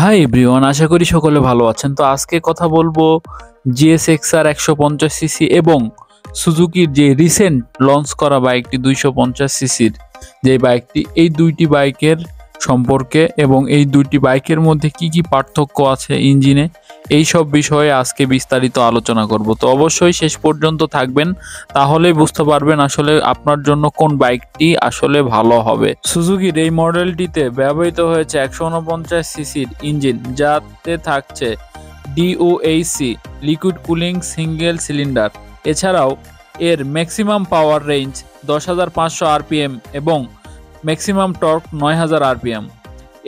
Hi everyone, আশা করি সকলে ভালো আছেন। তো আজকে কথা বলবো জিএসএক্সআর 150 সিসি এবং সুজুকির যে রিসেন্ট লঞ্চ করা বাইকটি 250 সিসির যে বাইকটি, এই দুইটি বাইকের সম্পর্কে এবং এই দুইটি বাইকের মধ্যে কি কি পার্থক্য আছে ইঞ্জিনে, এই সব বিষয়ে আজকে বিস্তারিত আলোচনা করব। তো অবশ্যই শেষ পর্যন্ত থাকবেন, তাহলেই বুঝতে পারবেন আসলে আপনার জন্য কোন বাইকটি আসলে ভালো হবে। সুজুকির এই মডেলটিতে ব্যবহৃত হয়েছে 149 সিসির ইঞ্জিন, যাতে থাকছে ডিওএইচসি লিকুইড কুলিং সিঙ্গেল সিলিন্ডার। এছাড়াও এর ম্যাক্সিমাম পাওয়ার রেঞ্জ 10,500 আরপিএম এবং ম্যাক্সিমাম টর্ক 9,000 আরপিএম।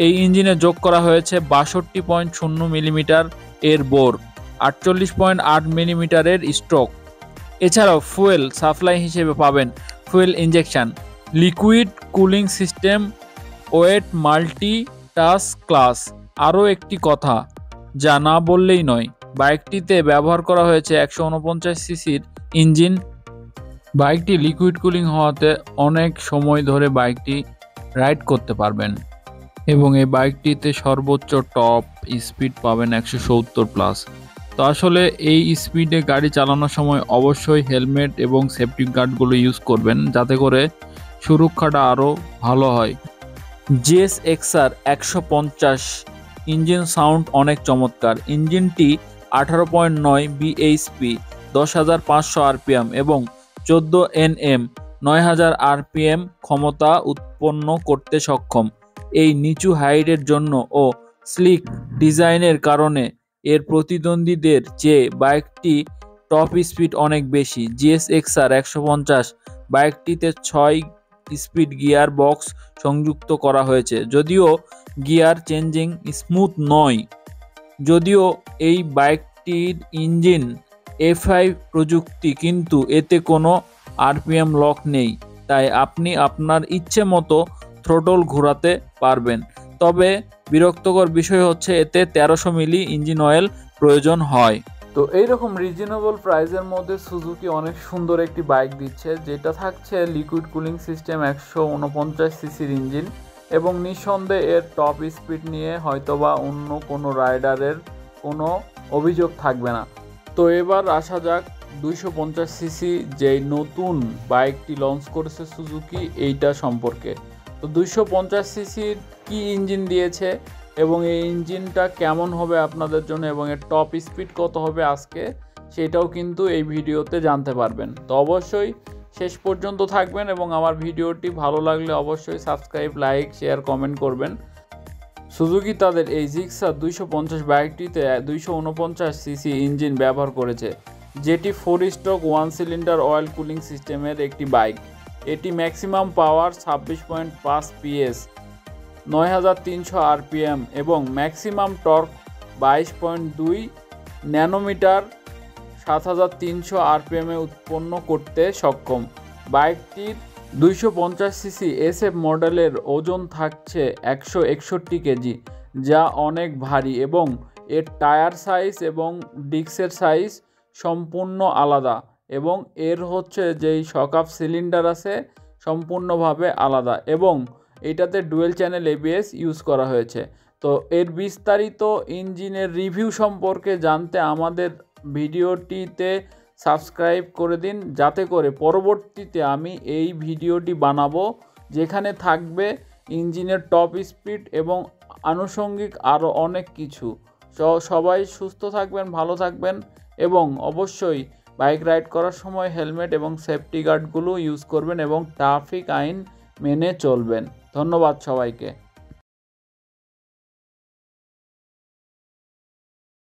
এই ইঞ্জিনে যোগ করা হয়েছে 62.0 মিলিমিটার এর বোর, 48.8 মিলিমিটারের স্ট্রোক। এছাড়াও ফুয়েল সাপ্লাই হিসেবে পাবেন fuel injection, liquid cooling system, wet multi task class. আরও একটি কথা যা না বললেই নয়, বাইকটিতে ব্যবহার করা হয়েছে 149 সিসির ইঞ্জিন। বাইকটি লিকুইড কুলিং হওয়াতে অনেক সময় ধরে বাইকটি রাইড করতে পারবেন এবং এই বাইকটিতে সর্বোচ্চ টপ স্পিড পাবেন 170 প্লাস। তো আসলে এই স্পিডে গাড়ি চালানোর সময় অবশ্যই হেলমেট এবং সেফটি গার্ডগুলো ইউজ করবেন, যাতে করে সুরক্ষাটা আরও ভালো হয়। জিএসএক্সআর 150 ইঞ্জিন সাউন্ড অনেক চমৎকার। ইঞ্জিনটি 18.9 বিএইচপি, 10,500 আরপিএম এবং 14 এনএম 9,000 আরপিএম ক্ষমতা উৎপন্ন করতে সক্ষম। এই নিচু হাইটের জন্য ও স্লিক ডিজাইনের কারণে এর প্রতিদ্বন্দ্বীদের চেয়ে বাইকটি টপ স্পিড অনেক বেশি। জিএসএক্সআর 150 বাইকটিতে 6 স্পিড গিয়ার বক্স সংযুক্ত করা হয়েছে, যদিও গিয়ার চেঞ্জিং স্মুথ নয়। যদিও এই বাইকটির ইঞ্জিন A5 প্রযুক্তি, কিন্তু এতে কোনো আরপিএম লক নেই, তাই আপনি আপনার ইচ্ছে মতো থ্রোটল ঘোরাতে পারবেন। তবে বিরক্তকর বিষয় হচ্ছে এতে 1300 মিলি ইঞ্জিন অয়েল প্রয়োজন হয়। তো এইরকম রিজনেবল প্রাইসের মধ্যে সুজুকি অনেক সুন্দর একটি বাইক দিচ্ছে, যেটা থাকছে লিকুইড কুলিং সিস্টেম, 149 সিসির ইঞ্জিন এবং নিঃসন্দেহে এর টপ স্পিড নিয়ে হয়তোবা অন্য কোনো রাইডারের কোনো অভিযোগ থাকবে না। তো এবার আসা যাক 250 সিসি যেই নতুন বাইকটি লঞ্চ করেছে সুজুকি, এইটা সম্পর্কে। তো 250 সিসির কি ইঞ্জিন দিয়েছে এবং এই ইঞ্জিনটা কেমন হবে আপনাদের জন্য এবং এর টপ স্পিড কত হবে আজকে, সেটাও কিন্তু এই ভিডিওতে জানতে পারবেন। তো অবশ্যই শেষ পর্যন্ত থাকবেন এবং আমার ভিডিওটি ভালো লাগলে অবশ্যই সাবস্ক্রাইব, লাইক, শেয়ার, কমেন্ট করবেন। সুজুকি তাদের এই জিক্সার 250 বাইকটিতে 249 সিসি ইঞ্জিন ব্যবহার করেছে, যেটি 4 স্ট্রোক 1 সিলিন্ডার অয়েল কুলিং সিস্টেমের একটি বাইক। এটি ম্যাক্সিমাম পাওয়ার 26.5 পিএস, 9,300 আরপিএম এবং ম্যাক্সিমাম টর্ক 22.2 ন্যানোমিটার, 7,300 আরপিএমে উৎপন্ন করতে সক্ষম। বাইকটির 250 সিসি এসএফ মডেলের ওজন থাকছে 161 কেজি, যা অনেক ভারী এবং এর টায়ার সাইজ এবং ডিস্কের সাইজ সম্পূর্ণ আলাদা এবং এর হচ্ছে যেই শকআপ সিলিন্ডার আছে সম্পূর্ণভাবে আলাদা এবং এটাতে ডুয়েল চ্যানেল এবিএস ইউজ করা হয়েছে। তো এর বিস্তারিত ইঞ্জিনের রিভিউ সম্পর্কে জানতে আমাদের ভিডিওটিতে সাবস্ক্রাইব করে দিন, যাতে করে পরবর্তীতে আমি এই ভিডিওটি বানাবো যেখানে থাকবে ইঞ্জিনের টপ স্পিড এবং আনুষঙ্গিক আরও অনেক কিছু। সবাই সুস্থ থাকবেন, ভালো থাকবেন এবং অবশ্যই বাইক রাইড করার সময় হেলমেট এবং সেফটি গার্ডগুলো ইউজ করবেন এবং ট্রাফিক আইন মেনে চলবেন। ধন্যবাদ সবাইকে।